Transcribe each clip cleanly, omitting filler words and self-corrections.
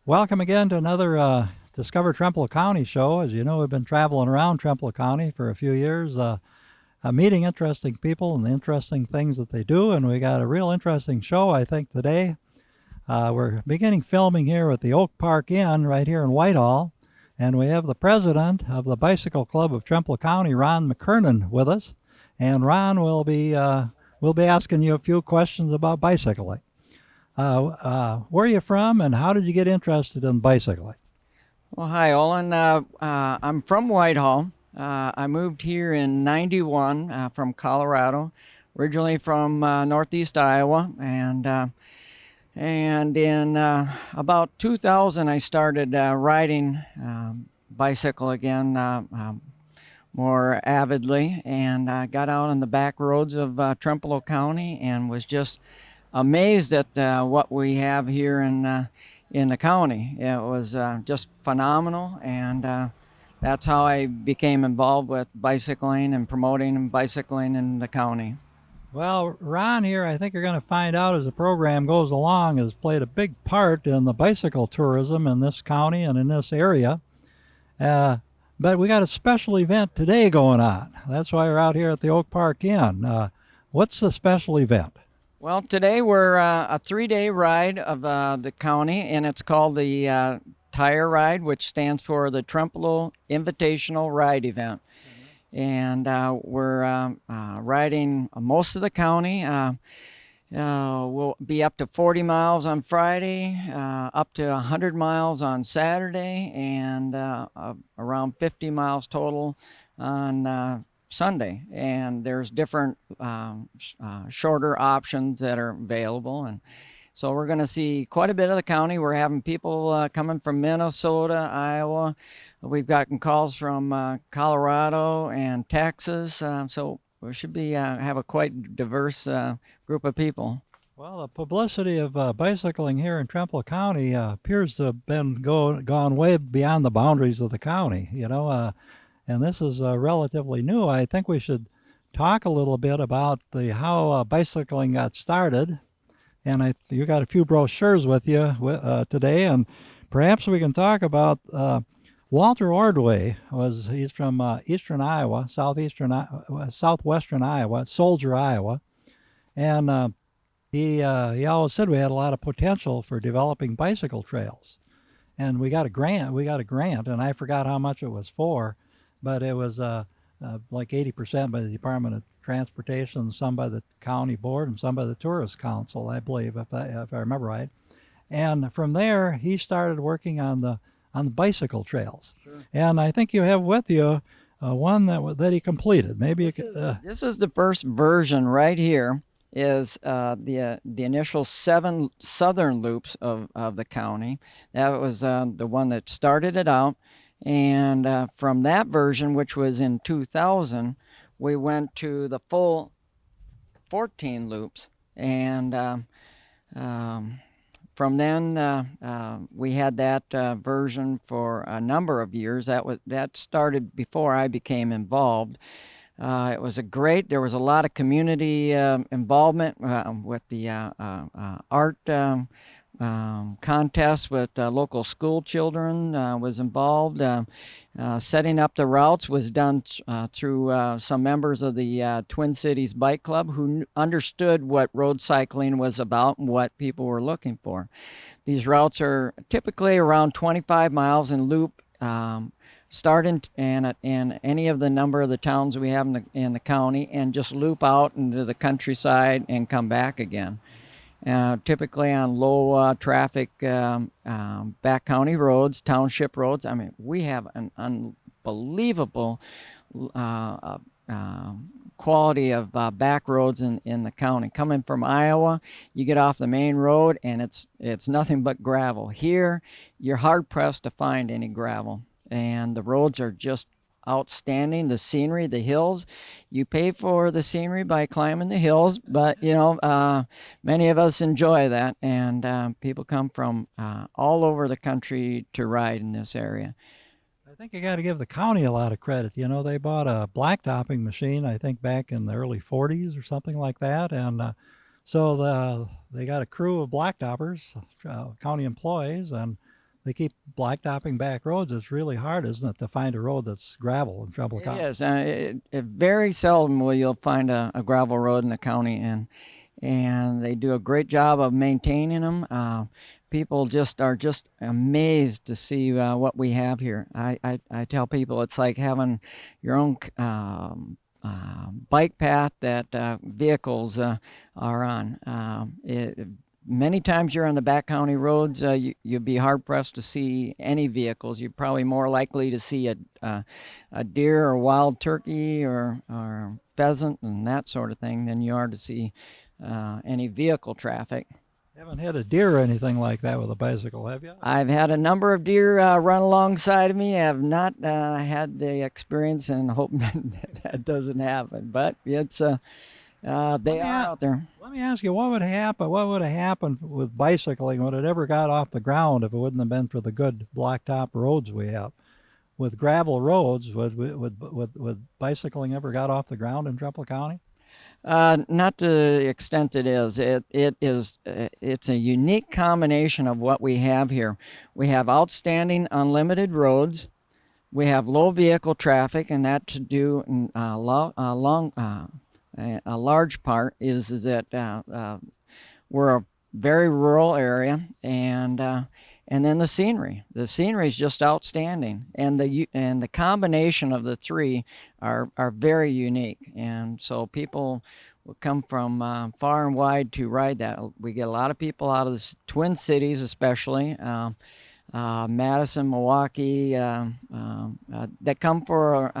Welcome again to another Discover Trempealeau County show. As you know, we've been traveling around Trempealeau County for a few years, meeting interesting people and the interesting things that they do, and we got a real interesting show, I think, today. We're beginning filming here at the Oak Park Inn right here in Whitehall, and we have the president of the Bicycle Club of Trempealeau County, Ron McKernan, with us. And Ron will be asking you a few questions about bicycling. Where are you from, and how did you get interested in bicycling? Well, hi, Olin. I'm from Whitehall. I moved here in '91 from Colorado, originally from northeast Iowa, and in about 2000 I started riding bicycle again more avidly, and got out on the back roads of Trempealeau County and was just amazed at what we have here in the county. It was just phenomenal, and that's how I became involved with bicycling and promoting bicycling in the county. Well, Ron here, I think you're going to find out as the program goes along, has played a big part in the bicycle tourism in this county and in this area. But we got a special event today going on. That's why we're out here at the Oak Park Inn. What's the special event? Well, today we're a 3-day ride of the county, and it's called the Tire Ride, which stands for the Trempealeau Invitational Ride Event. And we're riding most of the county. We'll be up to 40 miles on Friday, up to 100 miles on Saturday, and around 50 miles total on Sunday. And there's different shorter options that are available, and so we're going to see quite a bit of the county. We're having people coming from Minnesota, Iowa. We've gotten calls from Colorado and Texas, so we should be have a quite diverse group of people. Well, the publicity of bicycling here in Trempealeau County appears to have gone way beyond the boundaries of the county, and this is relatively new. I think we should talk a little bit about how bicycling got started. And you got a few brochures with you today, and perhaps we can talk about Walter Ordway. He's from eastern Iowa, southwestern Iowa, Soldier, Iowa, and he always said we had a lot of potential for developing bicycle trails. And we got a grant, and I forgot how much it was for, but it was like 80% by the Department of Transportation, some by the county board, and some by the Tourist Council, I believe, if I remember right. And from there, he started working on the bicycle trails. Sure. And I think you have with you one that he completed. Maybe this is the first version right here. Is the initial 7 southern loops of the county. That was the one that started it out. And from that version, which was in 2000, we went to the full 14 loops. And from then, we had that version for a number of years. That started before I became involved. It was there was a lot of community involvement with the art contest with local school children was involved. Setting up the routes was done through some members of the Twin Cities Bike Club who understood what road cycling was about and what people were looking for. These routes are typically around 25 miles in loop, start in any of the number of the towns we have in the county, and just loop out into the countryside and come back again. Typically on low traffic back county roads, township roads. I mean, we have an unbelievable quality of back roads in the county. Coming from Iowa, you get off the main road and it's nothing but gravel. Here, you're hard pressed to find any gravel, and the roads are just outstanding. The scenery, the hills, you pay for the scenery by climbing the hills, but many of us enjoy that, and people come from all over the country to ride in this area. I think you got to give the county a lot of credit. They bought a blacktopping machine, I think back in the early 40s or something like that, and so they got a crew of blacktoppers, county employees, and they keep blacktopping back roads. It's really hard, isn't it, to find a road that's gravel in Trumpealeau It County? is. It very seldom will you'll find a gravel road in the county, and they do a great job of maintaining them. People are just amazed to see what we have here. I tell people it's like having your own bike path that vehicles are on. Many times you're on the back county roads, you'd be hard pressed to see any vehicles. You're probably more likely to see a deer or wild turkey or pheasant and that sort of thing than you are to see any vehicle traffic. You haven't hit a deer or anything like that with a bicycle, have you? I've had a number of deer run alongside of me. I have not had the experience and hope that doesn't happen. But it's they are out there. Let me ask you, what would happen? What would have happened with bicycling? Would it ever got off the ground if it wouldn't have been for the good blacktop roads we have? With gravel roads, would bicycling ever got off the ground in Trumpealeau County? Not to the extent it is. It's a unique combination of what we have here. We have outstanding unlimited roads. We have low vehicle traffic, and that to do a large part is that we're a very rural area, and then the scenery. The scenery is just outstanding, and the combination of the three are very unique. And so people will come from far and wide to ride that. We get a lot of people out of the Twin Cities, especially Madison, Milwaukee, that come for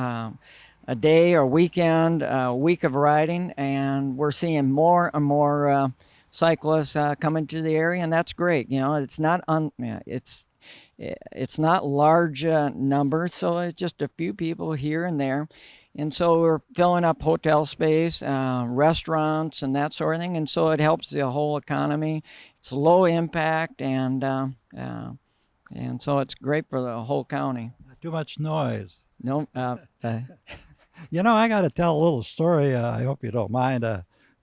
a day or weekend, a week of riding, and we're seeing more and more cyclists coming to the area, and that's great. You know, it's not large numbers, so it's just a few people here and there, and so we're filling up hotel space, restaurants, and that sort of thing, and so it helps the whole economy. It's low impact, and so it's great for the whole county. Not too much noise. No. You know, I got to tell a little story. I hope you don't mind.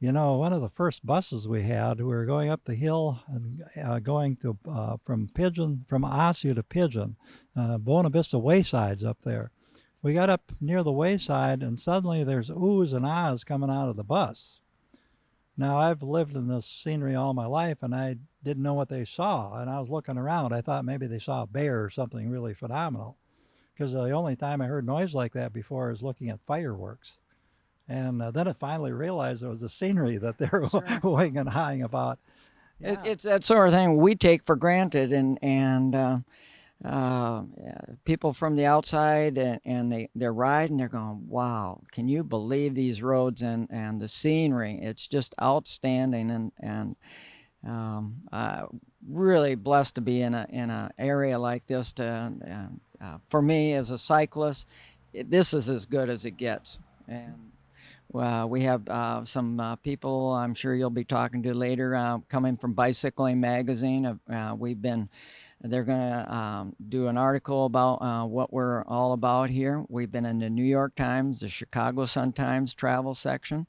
You know, one of the first buses we had, we were going up the hill and going to from Osseo to Pigeon, Buena Vista Wayside's up there. We got up near the wayside, and suddenly there's oohs and ahs coming out of the bus. Now, I've lived in this scenery all my life, and I didn't know what they saw. And I was looking around. I thought maybe they saw a bear or something really phenomenal, because the only time I heard noise like that before is looking at fireworks. And then I finally realized it was the scenery that they're winging and hawing about. Yeah. It's that sort of thing we take for granted, and people from the outside and they're riding, they're going, wow, can you believe these roads and the scenery? It's just outstanding, and really blessed to be in a area like this. For me as a cyclist, this is as good as it gets. And we have some people I'm sure you'll be talking to later coming from Bicycling Magazine. They're going to do an article about what we're all about here. We've been in the New York Times, the Chicago Sun-Times travel section.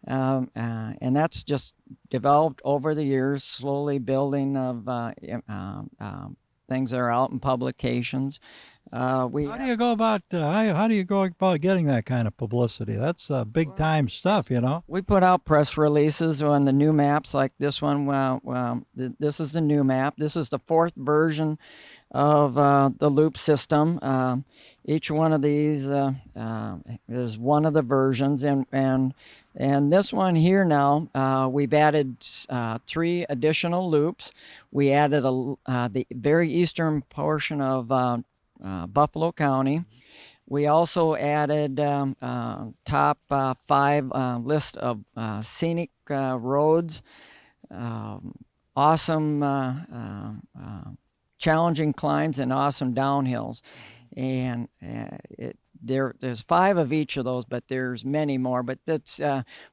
And that's just developed over the years, slowly building of things that are out in publications. How do you go about getting that kind of publicity? That's big time stuff, you know. We put out press releases on the new maps like this one. This is the new map. This is the fourth version of the loop system. Each one of these is one of the versions, and this one here now, we've added 3 additional loops. We added the very eastern portion of Buffalo County. We also added top 5 list of scenic roads, awesome challenging climbs, and awesome downhills. And there's 5 of each of those, but there's many more. But that's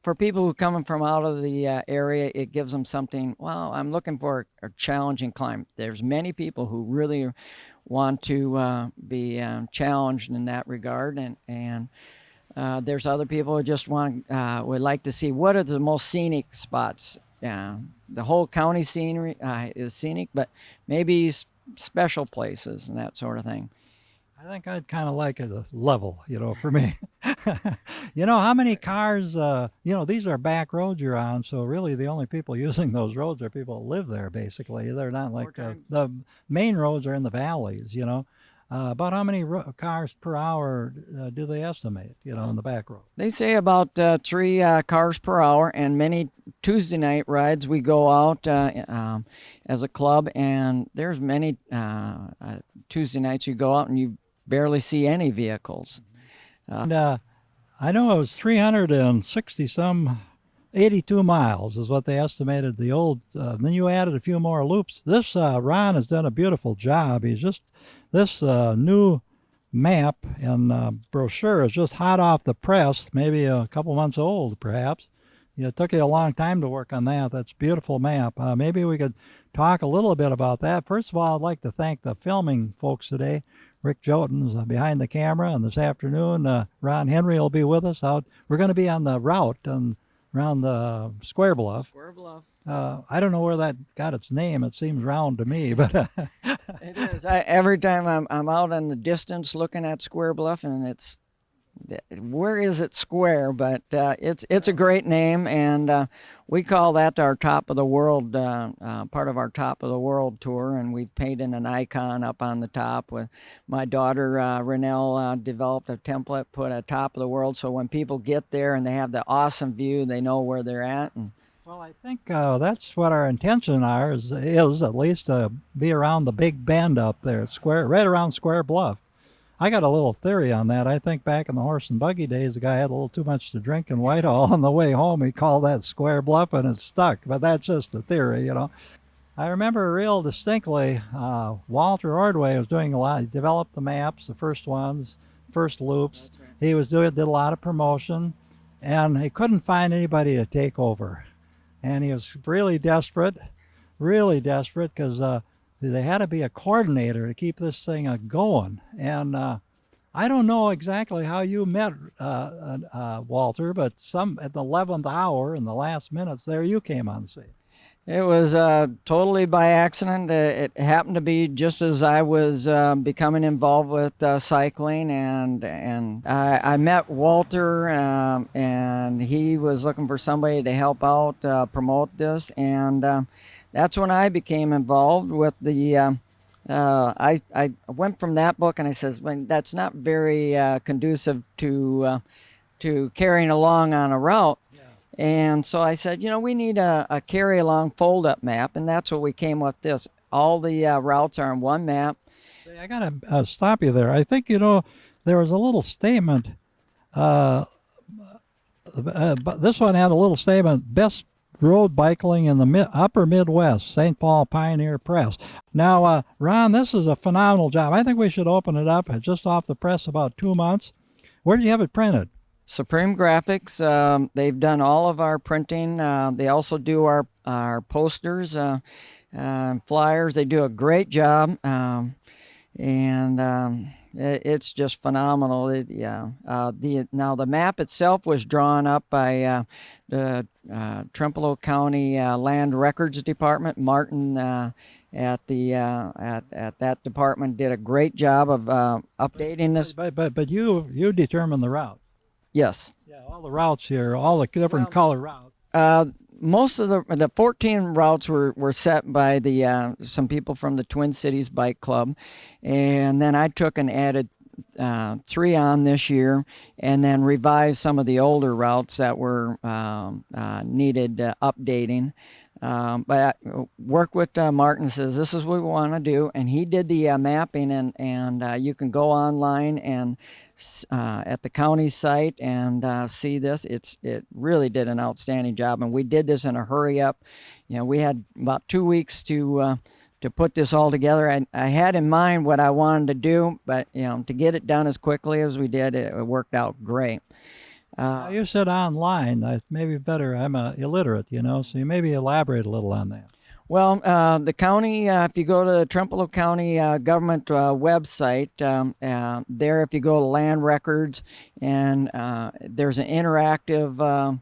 for people who are coming from out of the area, it gives them something. Well, I'm looking for a challenging climb. There's many people who really want to be challenged in that regard, and there's other people who just would like to see what are the most scenic spots. The whole county scenery is scenic, but maybe special places and that sort of thing. I think I'd kind of like it a level, for me. How many cars, these are back roads you're on, so really the only people using those roads are people that live there, basically. They're not like the main roads are in the valleys. About how many cars per hour do they estimate, in the back road? They say about 3 cars per hour, and many Tuesday night rides we go out as a club, and there's many Tuesday nights you go out and you barely see any vehicles. And I know it was 360 some 82 miles is what they estimated the old. Then you added a few more loops. This Ron has done a beautiful job. This new map and brochure is just hot off the press, maybe a couple months old perhaps. It took you a long time to work on that. That's a beautiful map. Maybe we could talk a little bit about that. First of all, I'd like to thank the filming folks today. Rick Jotun's behind the camera, and this afternoon Ron Henry will be with us out. We're going to be on the route around the Square Bluff. Square Bluff. I don't know where that got its name. It seems round to me, but it is. Every time I'm out in the distance looking at Square Bluff, and where is it square? But it's a great name, and we call that our top of the world, part of our top of the world tour, and we painted an icon up on the top. With my daughter Renelle developed a template, put a top of the world, so when people get there and they have the awesome view, they know where they're at. Well, I think that's what our intention is at least to be around the big bend up there, right around Square Bluff. I got a little theory on that. I think back in the horse and buggy days, the guy had a little too much to drink in Whitehall. On the way home, he called that Square Bluff, and it stuck. But that's just a theory. I remember real distinctly, Walter Ordway was doing a lot. He developed the maps, the first ones, first loops. Right. He did a lot of promotion, and he couldn't find anybody to take over. And he was really desperate because there had to be a coordinator to keep this thing going. And I don't know exactly how you met Walter, but at the 11th hour, in the last minutes there, you came on the scene. It was totally by accident. It happened to be just as I was becoming involved with cycling, and I met Walter, and he was looking for somebody to help out promote this, and that's when I became involved with the. I went from that book, and I says, well, that's not very conducive to carrying along on a route. And so I said, we need a carry-along fold-up map, and that's what we came with this. All the routes are on one map. I got to stop you there. I think, there was a little statement. But this one had a little statement, best road bicycling in the upper Midwest, St. Paul Pioneer Press. Now, Ron, this is a phenomenal job. I think we should open it up just off the press about 2 months. Where did you have it printed? Supreme Graphics. They've done all of our printing. They also do our posters, flyers. They do a great job, and it's just phenomenal. Now the map itself was drawn up by the Trempealeau County Land Records Department. Martin at that department did a great job of updating this. But you determined the route. Yes. Yeah, all the routes here, all the different color routes. Most of the 14 routes were set by some people from the Twin Cities Bike Club, and then I took and added 3 on this year, and then revised some of the older routes that were needed updating. But I worked with Martin, says this is what we want to do, and he did the mapping, and you can go online and at the county site and see this. It really did an outstanding job, and we did this in a hurry up. We had about 2 weeks to put this all together. I had in mind what I wanted to do, but to get it done as quickly as we did, it worked out great. You said online. Maybe better. I'm illiterate, so you maybe elaborate a little on that. Well, the county, if you go to the Trempealeau County government website, there if you go to land records, and there's an interactive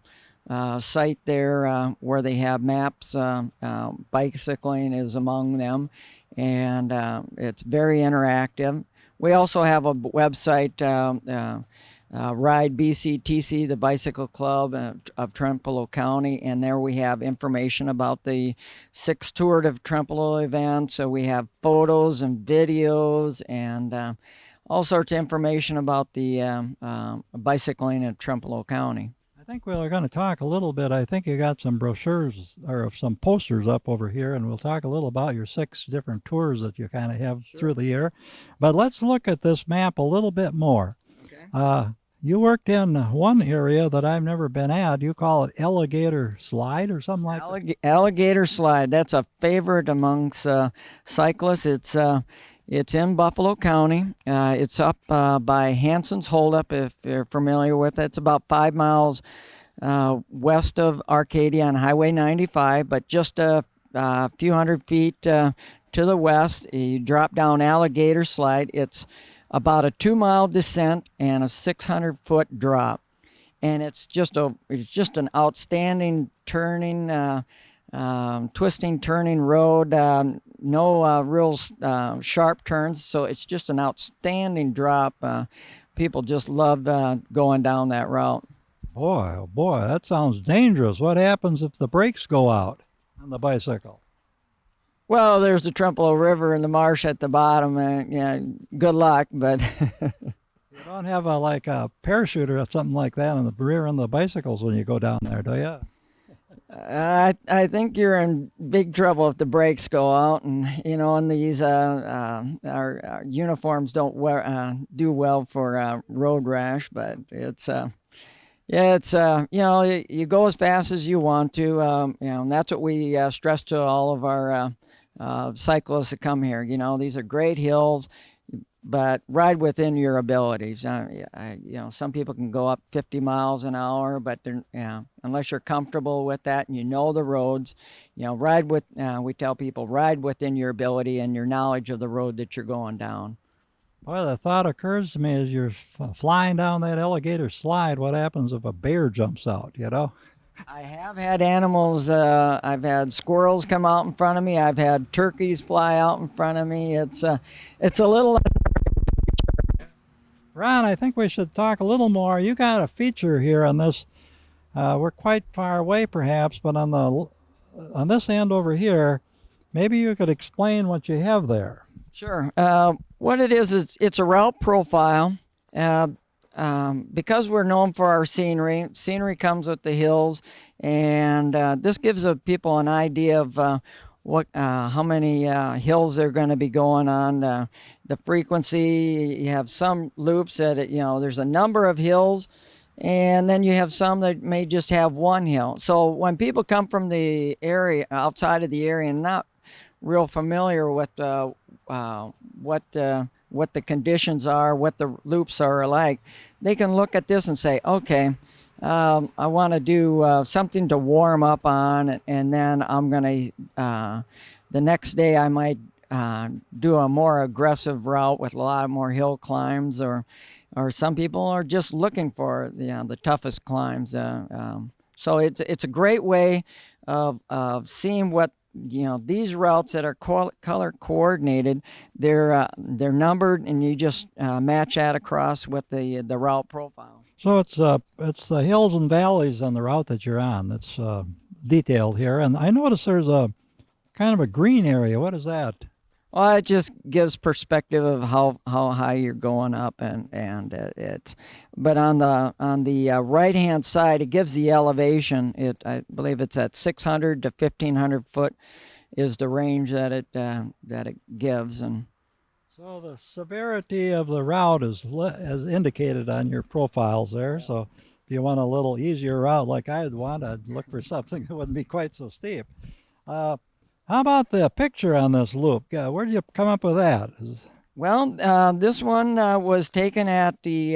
site there where they have maps. Bicycling is among them, and it's very interactive. We also have a website, Ride BCTC, the Bicycle Club of Trempealeau County, and there we have information about the 6 Tour de Trempealeau events. So we have photos and videos and all sorts of information about the bicycling in Trempealeau County. I think we're going to talk a little bit. I think you got some brochures or some posters up over here, and we'll talk a little about your 6 different tours that you kind of have through the year. But let's look at this map a little bit more. Okay. You worked in one area that I've never been at. You call it Alligator Slide or something like that? Alligator Slide. That's a favorite amongst cyclists. It's in Buffalo County. It's up by Hanson's Holdup, if you're familiar with it. It's about 5 miles west of Arcadia on Highway 95, but just a few hundred feet to the west. You drop down Alligator Slide. It's about a 2-mile descent and a 600-foot drop, and it's just an outstanding turning, twisting, turning road. No real sharp turns, so it's just an outstanding drop. People just love going down that route. Boy, oh boy, that sounds dangerous. What happens if the brakes go out on the bicycle? Well, there's the Trempealeau River and the marsh at the bottom, and yeah, good luck. But you don't have like a parachute or something like that on the rear end of the bicycles when you go down there, do you? I think you're in big trouble if the brakes go out, and and these our uniforms don't do well for road rash. But it's you go as fast as you want to, and that's what we stress to all of our cyclists that come here. These are great hills, but ride within your abilities. Some people can go up 50 miles an hour, but unless you're comfortable with that and you know the roads, we tell people ride within your ability and your knowledge of the road that you're going down. Boy, the thought occurs to me as you're flying down that Alligator Slide, what happens if a bear jumps out, I have had animals. I've had squirrels come out in front of me. I've had turkeys fly out in front of me. It's a little. Ron, I think we should talk a little more. You got a feature here on this. We're quite far away, perhaps, but on this end over here, maybe you could explain what you have there. Sure. What it is it's a route profile. Because we're known for our scenery comes with the hills, and this gives people an idea of how many hills they're going to be going on. The frequency, you have some loops that there's a number of hills, and then you have some that may just have one hill. So when people come from the area, outside of the area, and not real familiar with what the conditions are, what the loops are like, they can look at this and say, okay, I want to do something to warm up on, and then I'm going to, the next day I might do a more aggressive route with a lot more hill climbs, or some people are just looking for the toughest climbs. So it's a great way of seeing what these routes that are color coordinated. They're numbered, and you just match that across with the route profile. So it's the hills and valleys on the route that you're on that's detailed here, and I notice there's a kind of a green area. What is that? Well, it just gives perspective of how high you're going up, and it's. But on the right hand side, it gives the elevation. I believe it's at 600 to 1,500 foot is the range that it gives. And so the severity of the route is as indicated on your profiles there. So if you want a little easier route like I'd want, I'd look for something that wouldn't be quite so steep. How about the picture on this loop? Where did you come up with that? Well, this one was taken at the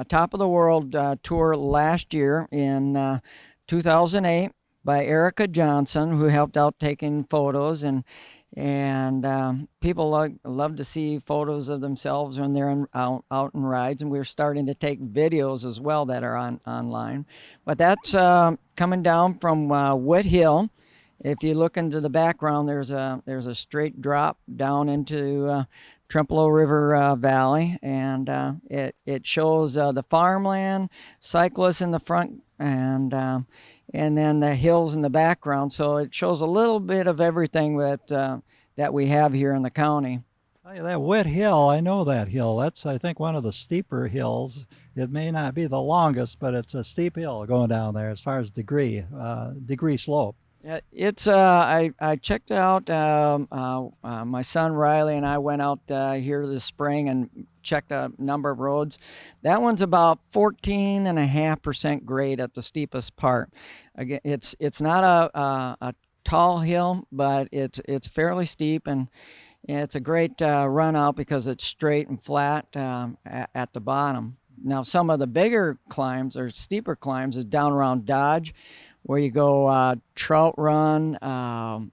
Top of the World tour last year in 2008 by Erica Johnson, who helped out taking photos, and And people love to see photos of themselves when they're out in rides, and we're starting to take videos as well that are online. But that's coming down from Wood Hill. If you look into the background, there's a straight drop down into Trempealeau River Valley, and it shows the farmland, cyclists in the front, and then the hills in the background. So it shows a little bit of everything that we have here in the county. Hey, that Wood Hill, I know that hill. That's, I think, one of the steeper hills. It may not be the longest, but it's a steep hill going down there as far as degree slope. Yeah, it's I checked it out. My son Riley and I went out here this spring and checked a number of roads. That one's about 14.5% grade at the steepest part. Again, it's not a tall hill, but it's fairly steep, and it's a great run out because it's straight and flat at the bottom. Now, some of the bigger climbs or steeper climbs is down around Dodge, where you go Trout Run, Pine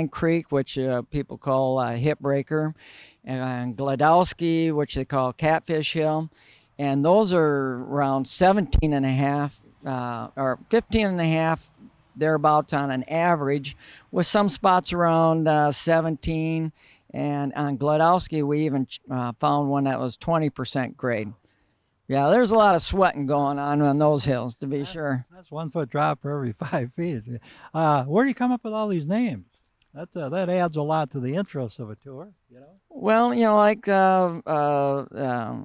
Creek, which people call Hip Breaker, and Gladowski, which they call Catfish Hill. And those are around 17.5 or 15.5 thereabouts on an average, with some spots around 17. And on Gladowski, we even found one that was 20% grade. Yeah, there's a lot of sweating going on those hills, to be sure. That's 1 foot drop for every 5 feet. Where do you come up with all these names? That adds a lot to the interest of a tour, you know? Well, like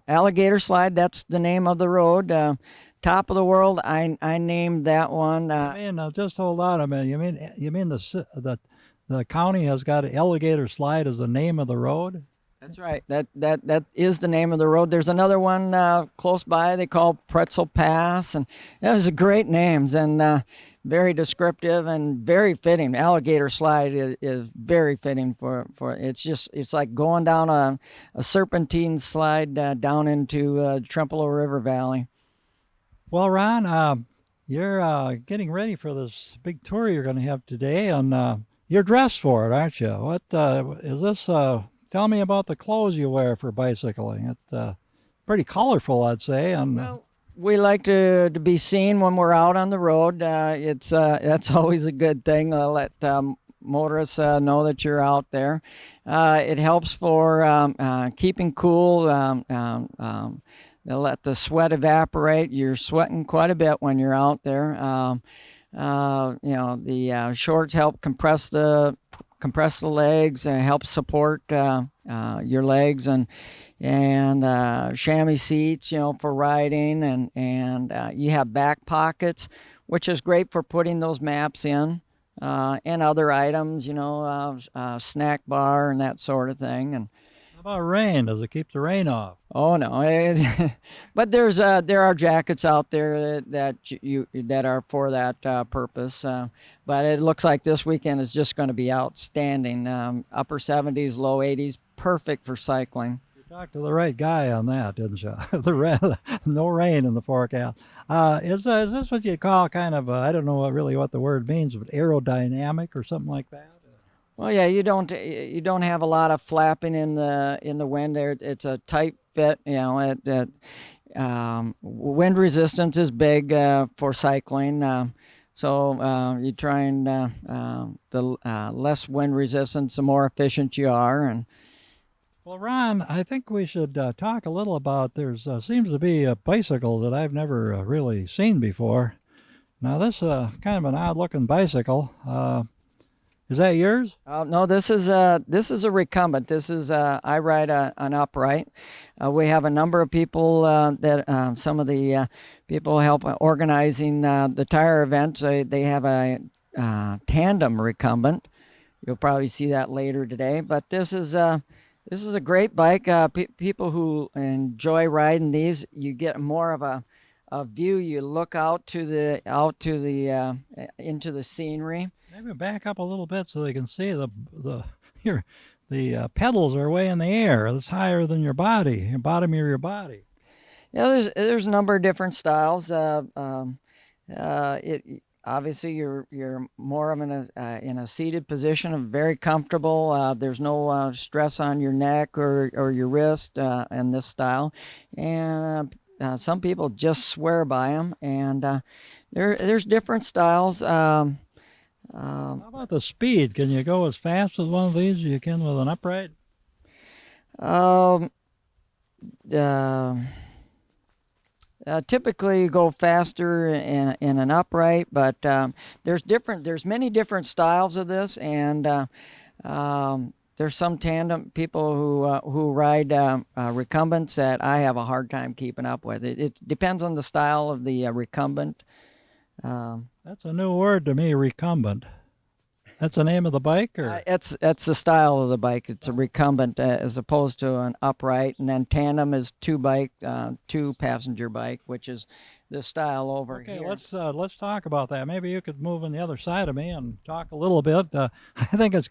Alligator Slide, that's the name of the road. Top of the World, I named that one. I mean, just hold on a minute. You mean the county has got Alligator Slide as the name of the road? That's right. That is the name of the road. There's another one close by they call Pretzel Pass, and those are great names and very descriptive and very fitting. Alligator Slide is very fitting for it's like going down a serpentine slide down into Trempealeau River Valley. Well, Ron, you're getting ready for this big tour you're going to have today, and you're dressed for it, aren't you? What is this? Tell me about the clothes you wear for bicycling. It's pretty colorful, I'd say. And well, we like to be seen when we're out on the road. That's always a good thing. Let motorists know that you're out there. It helps for keeping cool. They'll let the sweat evaporate. You're sweating quite a bit when you're out there. The shorts help compress the legs, help support your legs, and chamois seats, for riding, and you have back pockets, which is great for putting those maps in, and other items, snack bar and that sort of thing. And how about rain? Does it keep the rain off? oh no, but there are jackets out there that are for that purpose. But it looks like this weekend is just going to be outstanding. Upper 70s, low 80s, perfect for cycling. You talked to the right guy on that, didn't you? No rain in the forecast. Is this what you call kind of I don't know what the word means, but aerodynamic or something like that? Well, yeah, you don't have a lot of flapping in the wind there. It's a tight fit. Wind resistance is big for cycling. So you try and the less wind resistance, the more efficient you are. And well, Ron, I think we should talk a little about. There's seems to be a bicycle that I've never really seen before. Now this kind of an odd-looking bicycle. Is that yours? No, this is a recumbent. This is I ride an upright. We have a number of people that some of the people help organizing the tire events. They have a tandem recumbent. You'll probably see that later today. But this is a great bike. People who enjoy riding these, you get more of a view. You look out to the into the scenery. Maybe back up a little bit so they can see the pedals are way in the air. It's higher than your body, the bottom of your body. Yeah, there's a number of different styles. I obviously you're more of in a seated position, very comfortable. There's no stress on your neck or your wrist in this style, and some people just swear by them. And there's different styles. How about the speed? Can you go as fast with one of these as you can with an upright? Um, uh, Typically you go faster in an upright, but there's many different styles of this, and there's some tandem people who ride recumbents that I have a hard time keeping up with. It depends on the style of the recumbent. That's a new word to me, recumbent. That's the name of the bike, or It's the style of the bike. It's a recumbent as opposed to an upright, and then tandem is two passenger bike, which is the style over okay? here. Let's talk about that. Maybe you could move on the other side of me and talk a little bit. I think it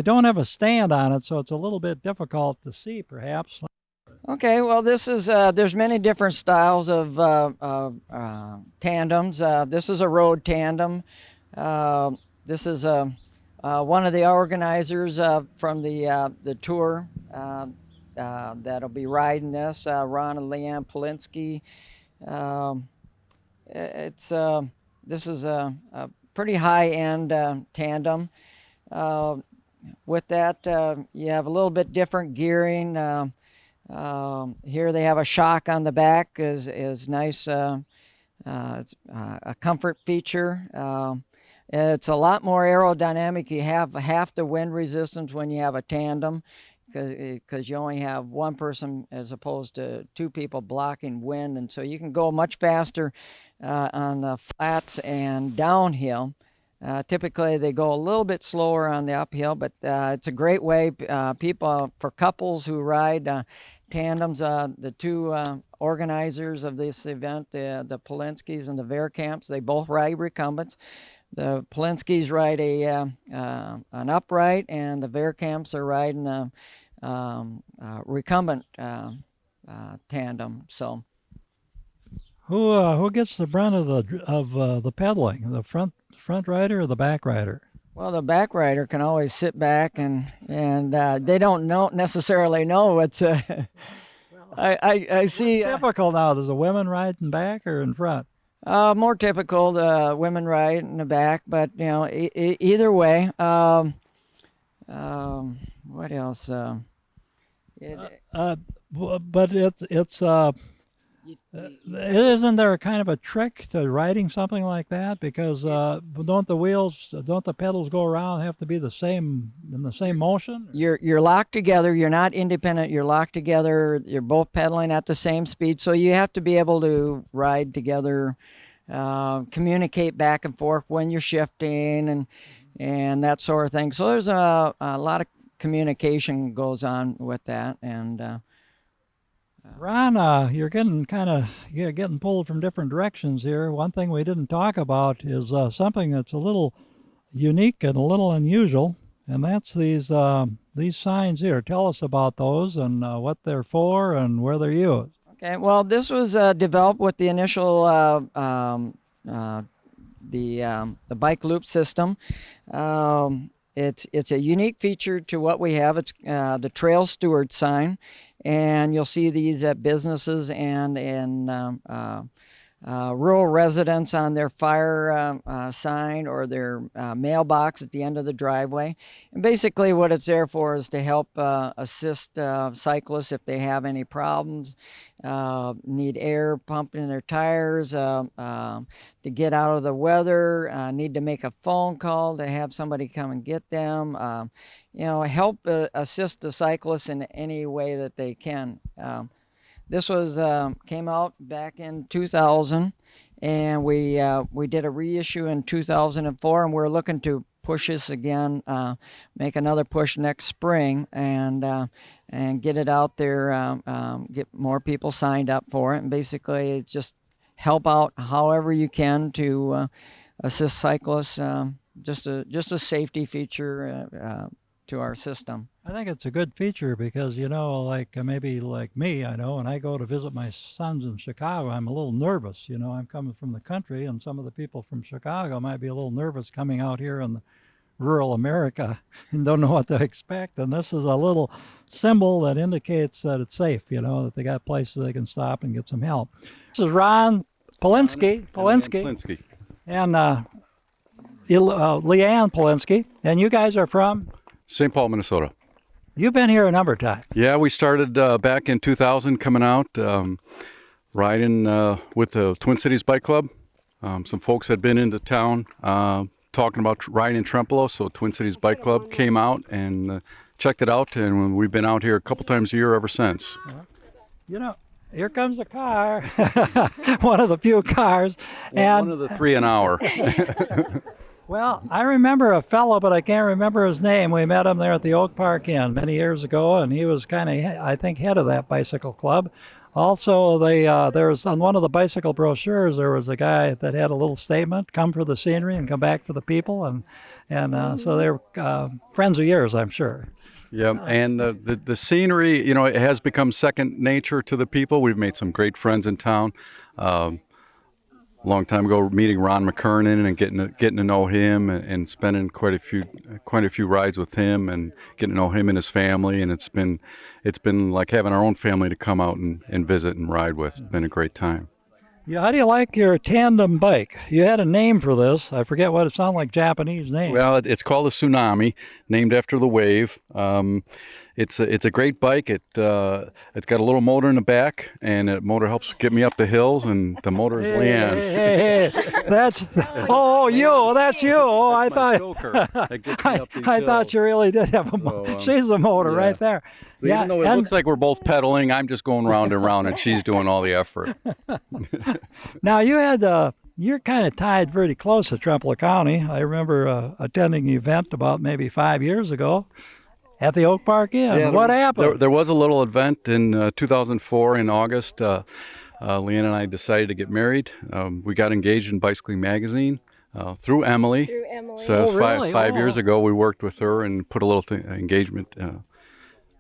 don't have a stand on it, so it's a little bit difficult to see, perhaps. Okay, well, this is there's many different styles of tandems. This is a road tandem. This is one of the organizers from the tour that'll be riding this, Ron and Leanne Polinsky. This is a pretty high-end tandem. With that, you have a little bit different gearing. Here they have a shock on the back, is nice. It's a comfort feature. It's a lot more aerodynamic. You have half the wind resistance when you have a tandem, because you only have one person as opposed to two people blocking wind, and so you can go much faster on the flats and downhill. Typically they go a little bit slower on the uphill, but it's a great way for couples who ride tandems. The two organizers of this event, the Polinskis and the Verkamps, they both ride recumbents. The Polinskis ride an upright, and the Verkamps are riding a recumbent tandem. So, Who gets the brunt of the pedaling? The front rider or the back rider? well, the back rider can always sit back, and they don't necessarily know what's. I see. It's typical now. Does the women ride in back or in front? More typical, the women ride in the back, but either way. What else? But isn't there kind of a trick to riding something like that? Because don't the pedals go around, have to be in the same motion? You're locked together. You're not independent. You're locked together. You're both pedaling at the same speed, so you have to be able to ride together, communicate back and forth when you're shifting and that sort of thing. So there's a lot of communication goes on with that, and Ron, you're getting pulled from different directions here. One thing we didn't talk about is something that's a little unique and a little unusual, and that's these signs here. Tell us about those and what they're for and where they're used. Okay, well, this was developed with the initial the bike loop system. It's a unique feature to what we have. It's the Trail Steward sign, and you'll see these at businesses and in rural residents on their fire sign or their mailbox at the end of the driveway. And basically what it's there for is to help assist cyclists if they have any problems, need air pumped in their tires, to get out of the weather, need to make a phone call to have somebody come and get them, help assist the cyclists in any way that they can. This came out back in 2000, and we did a reissue in 2004, and we're looking to push this again, make another push next spring, and get it out there, get more people signed up for it, and basically just help out however you can to assist cyclists. Just a safety feature to our system. I think it's a good feature because, you know, like maybe like me, I know when I go to visit my sons in Chicago, I'm a little nervous. You know, I'm coming from the country, and some of the people from Chicago might be a little nervous coming out here in rural America and don't know what to expect. And this is a little symbol that indicates that it's safe, you know, that they got places they can stop and get some help. This is Ron Polinsky, and Leanne Polinsky, and you guys are from? St. Paul, Minnesota. You've been here a number of times. Yeah, we started back in 2000 coming out, riding with the Twin Cities Bike Club. Some folks had been into town talking about riding in Trempealeau, so Twin Cities Bike Club came out and checked it out, and we've been out here a couple times a year ever since. You know, here comes a car, one of the few cars. And one of the 3 an hour. Well, I remember a fellow, but I can't remember his name. We met him there at the Oak Park Inn many years ago, and he was kind of, I think, head of that bicycle club. Also, there was on one of the bicycle brochures, there was a guy that had a little statement, come for the scenery and come back for the people. And so they're friends of yours, I'm sure. Yeah, and the scenery, you know, it has become second nature to the people. We've made some great friends in town. A long time ago, meeting Ron McKernan and getting to know him and spending quite a few rides with him and getting to know him and his family. And it's been like having our own family to come out and visit and ride with. It's been a great time. Yeah, how do you like your tandem bike? You had a name for this. I forget what it sounded like, Japanese name. Well, it's called a Tsunami, named after the wave. It's a great bike. It's got a little motor in the back, and the motor helps get me up the hills. And the motor is Leanne. Hey, that's that's you. Oh, I thought you really did have a motor. She's the motor right there. So even though it looks like we're both pedaling, I'm just going round and round, and she's doing all the effort. Now you're kind of tied pretty close to Trempealeau County. I remember attending an event about maybe 5 years ago at the Oak Park Inn. Yeah, what happened? There was a little event in 2004 in August. Leanne and I decided to get married. We got engaged in Bicycling Magazine through Emily. So that was really? five years ago. We worked with her and put a little engagement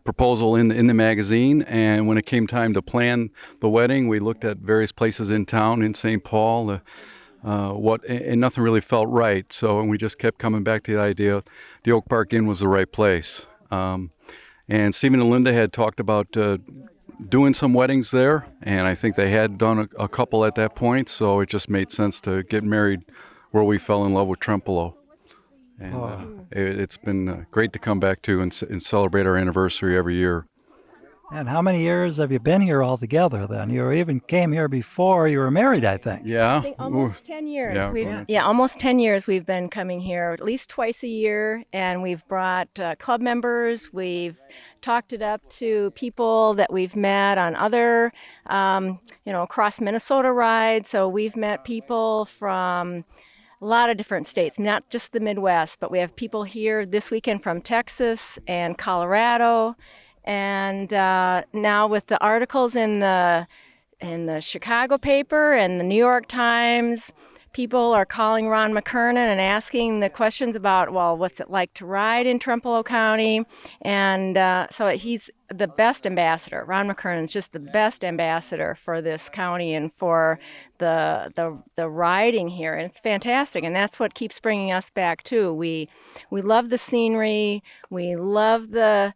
proposal in the magazine. And when it came time to plan the wedding, we looked at various places in town in St. Paul. And nothing really felt right. So we just kept coming back to the idea the Oak Park Inn was the right place. And Stephen and Linda had talked about doing some weddings there, and I think they had done a couple at that point, so it just made sense to get married where we fell in love with Trempealeau. And it's been great to come back to and celebrate our anniversary every year. And how many years have you been here altogether then? You even came here before you were married, I think. Yeah. I think almost 10 years. Yeah, Almost 10 years we've been coming here at least twice a year, and we've brought club members. We've talked it up to people that we've met on other, across Minnesota rides. So we've met people from a lot of different states, not just the Midwest, but we have people here this weekend from Texas and Colorado. And now with the articles in the Chicago paper and the New York Times, people are calling Ron McKernan and asking the questions about, well, what's it like to ride in Trempealeau County? And so he's the best ambassador. Ron McKernan is just the best ambassador for this county and for the riding here. And it's fantastic. And that's what keeps bringing us back, too. We love the scenery. We love the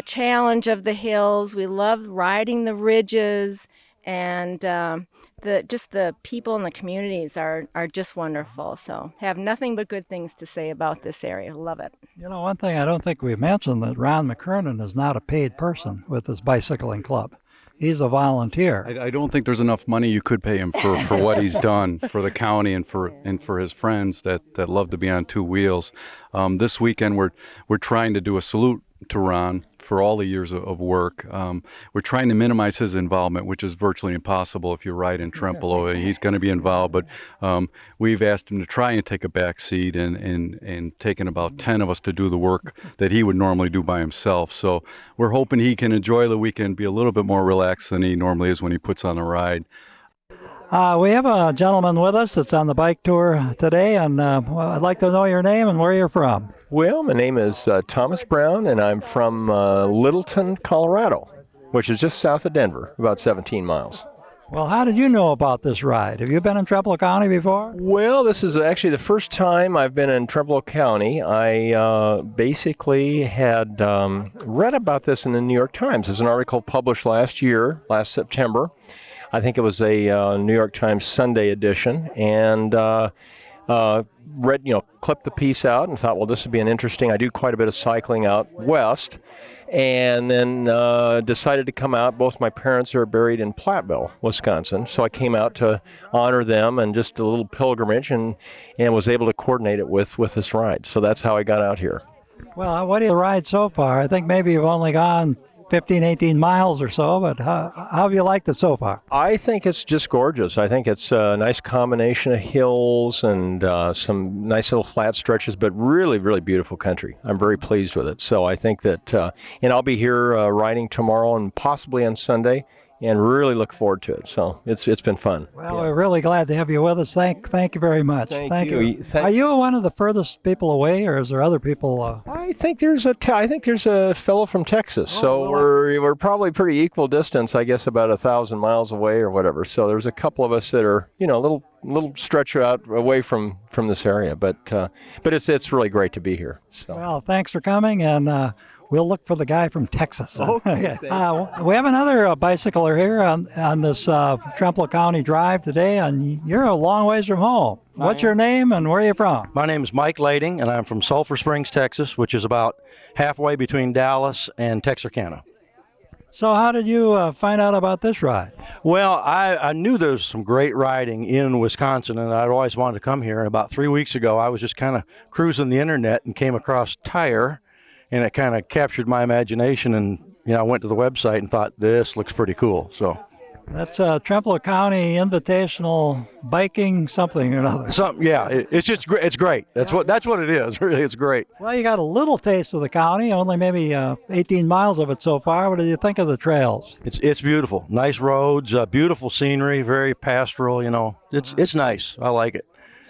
challenge of the hills. We love riding the ridges, and the people in the communities are just wonderful. So have nothing but good things to say about this area. Love it. You know, one thing I don't think we've mentioned, that Ron McKernan is not a paid person with his bicycling club. He's a volunteer. I don't think there's enough money you could pay him for what he's done for the county and for his friends that love to be on two wheels. This weekend we're trying to do a salute to Ron for all the years of work. We're trying to minimize his involvement, which is virtually impossible if you ride in Trempealeau. He's going to be involved, but we've asked him to try and take a back seat and taken about 10 of us to do the work that he would normally do by himself. So we're hoping he can enjoy the weekend, be a little bit more relaxed than he normally is when he puts on a ride. We have a gentleman with us that's on the bike tour today, and I'd like to know your name and where you're from. Well, my name is Thomas Brown, and I'm from Littleton, Colorado, which is just south of Denver, about 17 miles. Well, how did you know about this ride? Have you been in Trempealeau County before? Well, this is actually the first time I've been in Trempealeau County. I basically had read about this in the New York Times. There's an article published last September. I think it was a New York Times Sunday edition, and read, clipped the piece out and thought, well, this would be an interesting. I do quite a bit of cycling out west, and then decided to come out. Both my parents are buried in Platteville, Wisconsin, so I came out to honor them and just a little pilgrimage, and was able to coordinate it with this ride. So that's how I got out here. Well, what do you ride so far? I think maybe you've only gone 15, 18 miles or so, but how have you liked it so far? I think it's just gorgeous. I think it's a nice combination of hills and some nice little flat stretches, but really, really beautiful country. I'm very pleased with it. So I think that, and I'll be here riding tomorrow and possibly on Sunday, and really look forward to it. So it's been fun. Well, we're really glad to have you with us. Thank you very much. Thank you. Are you one of the furthest people away, or is there other people? I think there's a fellow from Texas. So we're probably pretty equal distance, I guess, about 1,000 miles away or whatever. So there's a couple of us that are, a little stretch out away from this area. But it's really great to be here. So. Well, thanks for coming, and we'll look for the guy from Texas. Okay. We have another bicycler here on this Trempealeau County drive today, and you're a long ways from home. What's your name and where are you from? My name is Mike Lading, and I'm from Sulphur Springs, Texas, which is about halfway between Dallas and Texarkana. So how did you find out about this ride? Well, I knew there was some great riding in Wisconsin, and I'd always wanted to come here. And about 3 weeks ago, I was just kind of cruising the internet and came across Tire, and it kind of captured my imagination. And I went to the website and thought, this looks pretty cool. So that's Trempealeau County Invitational Biking something or another. It's just great. It's great. That's what it is. Really, it's great. Well, you got a little taste of the county, only maybe 18 miles of it so far. What do you think of the trails? It's beautiful. Nice roads, beautiful scenery, very pastoral. It's nice. I like it.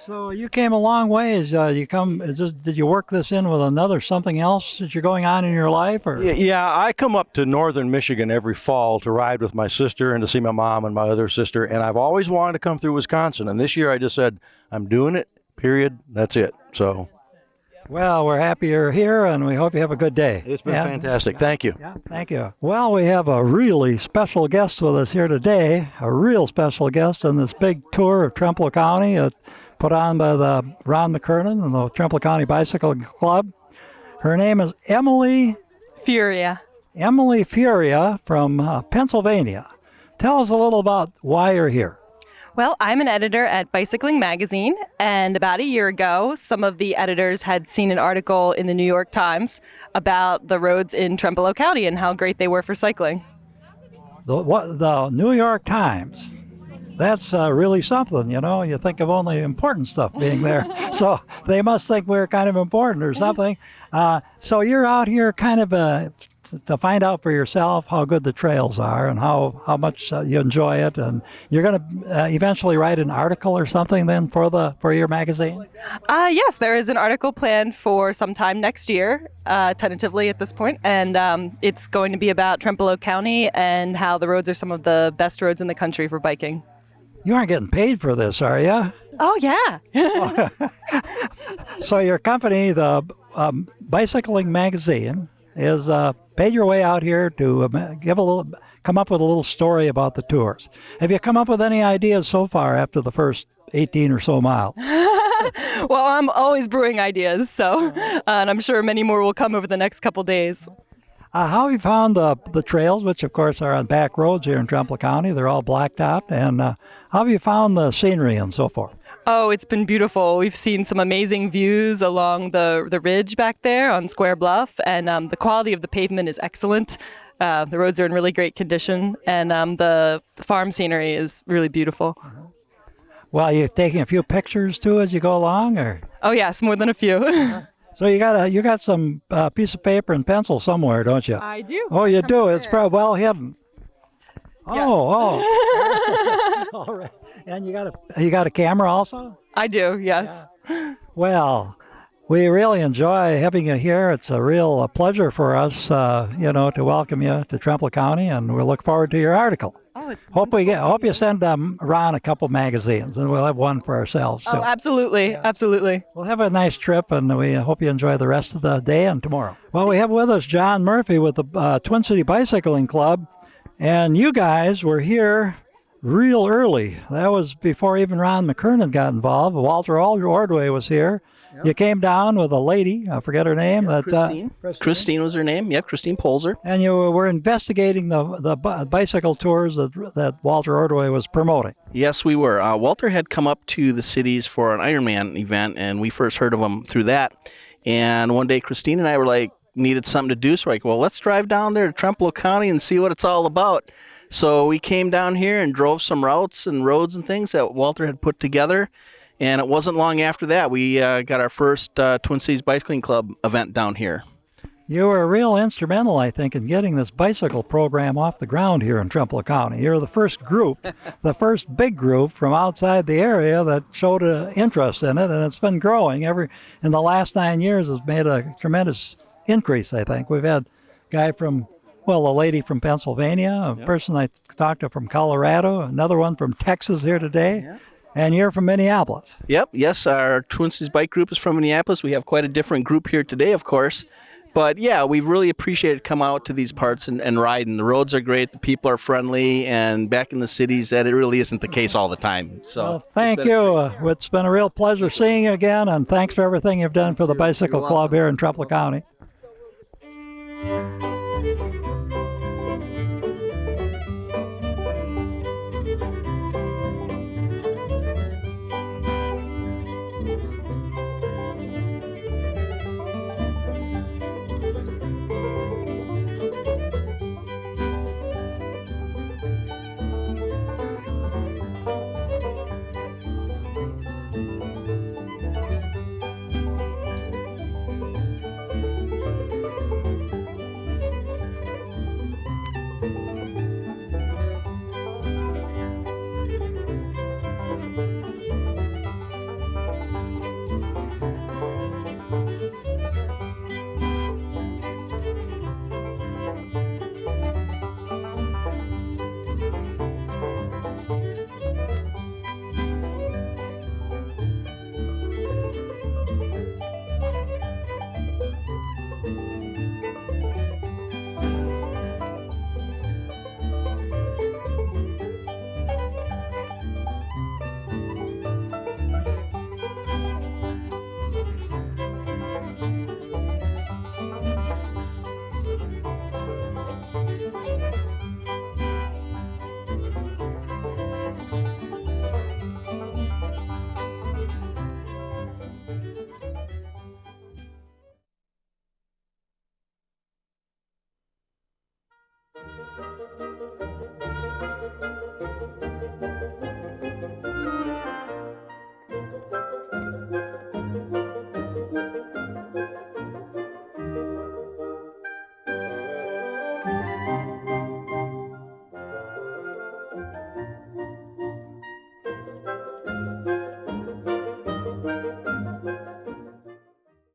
So you came a long ways. Did you work this in with something else that you're going on in your life? Or? Yeah, I come up to northern Michigan every fall to ride with my sister and to see my mom and my other sister. And I've always wanted to come through Wisconsin. And this year I just said, I'm doing it, period. That's it. So. Well, we're happy you're here, and we hope you have a good day. It's been fantastic. Thank you. Yeah, thank you. Well, we have a really special guest with us here today, a real special guest on this big tour of Trempealeau County, put on by the Ron McKernan and the Trempealeau County Bicycle Club. Her name is Emily Furia. Emily Furia from Pennsylvania. Tell us a little about why you're here. Well, I'm an editor at Bicycling Magazine, and about a year ago, some of the editors had seen an article in the New York Times about the roads in Trempealeau County and how great they were for cycling. The New York Times. That's really something, You think of only important stuff being there. So they must think we're kind of important or something. So you're out here kind of to find out for yourself how good the trails are and how much you enjoy it. And you're going to eventually write an article or something then for your magazine? Yes, there is an article planned for sometime next year, tentatively at this point. And it's going to be about Trempealeau County and how the roads are some of the best roads in the country for biking. You aren't getting paid for this, are you? Oh, yeah. So your company, the Bicycling Magazine, is paid your way out here to come up with a little story about the tours. Have you come up with any ideas so far after the first 18 or so miles? Well, I'm always brewing ideas, and I'm sure many more will come over the next couple days. How have you found the trails, which of course are on back roads here in Trempealeau County? They're all blacktopped. And how have you found the scenery and so forth? Oh, it's been beautiful. We've seen some amazing views along the ridge back there on Square Bluff, and the quality of the pavement is excellent. The roads are in really great condition, and the farm scenery is really beautiful. Well, you taking a few pictures too as you go along, or? Oh yes, more than a few. So you got some piece of paper and pencil somewhere, don't you? I do. Oh, you do. It's probably well hidden. Yes. Oh. All right. And you got a camera also? I do. Yes. Yeah. Well, We really enjoy having you here. It's a real pleasure for us, to welcome you to Trempealeau County, and we look forward to your article. Oh, it's Hope you send Ron a couple magazines, and we'll have one for ourselves too. Oh, absolutely, absolutely. We'll have a nice trip, and we hope you enjoy the rest of the day and tomorrow. Well, we have with us John Murphy with the Twin City Bicycling Club, and you guys were here real early. That was before even Ron McKernan got involved. Walter Ordway was here. Yep. You came down with a lady, I forget her name. Christine. Christine was her name. Yep, Christine Polzer. And you were investigating the bicycle tours that Walter Ordway was promoting. Yes, we were. Walter had come up to the cities for an Ironman event, and we first heard of him through that. And one day, Christine and I were like, needed something to do. So we're like, well, let's drive down there to Trempealeau County and see what it's all about. So we came down here and drove some routes and roads and things that Walter had put together. And it wasn't long after that we got our first Twin Cities Bicycling Club event down here. You were real instrumental, I think, in getting this bicycle program off the ground here in Trempealeau County. You're the first group, the first big group from outside the area that showed an interest in it, and it's been growing. In the last 9 years, it's made a tremendous increase, I think. We've had a lady from Pennsylvania, a person I talked to from Colorado, another one from Texas here today. Yeah. And you're from Minneapolis. Yep. Yes, our Twin Cities Bike Group is from Minneapolis. We have quite a different group here today, of course. But yeah, we've really appreciated coming out to these parts and riding. The roads are great, the people are friendly, and back in the cities, that it really isn't the case all the time. So thank you. It's been a real pleasure seeing you again, and thanks for everything you've done for the Bicycle Club here in Trempealeau County.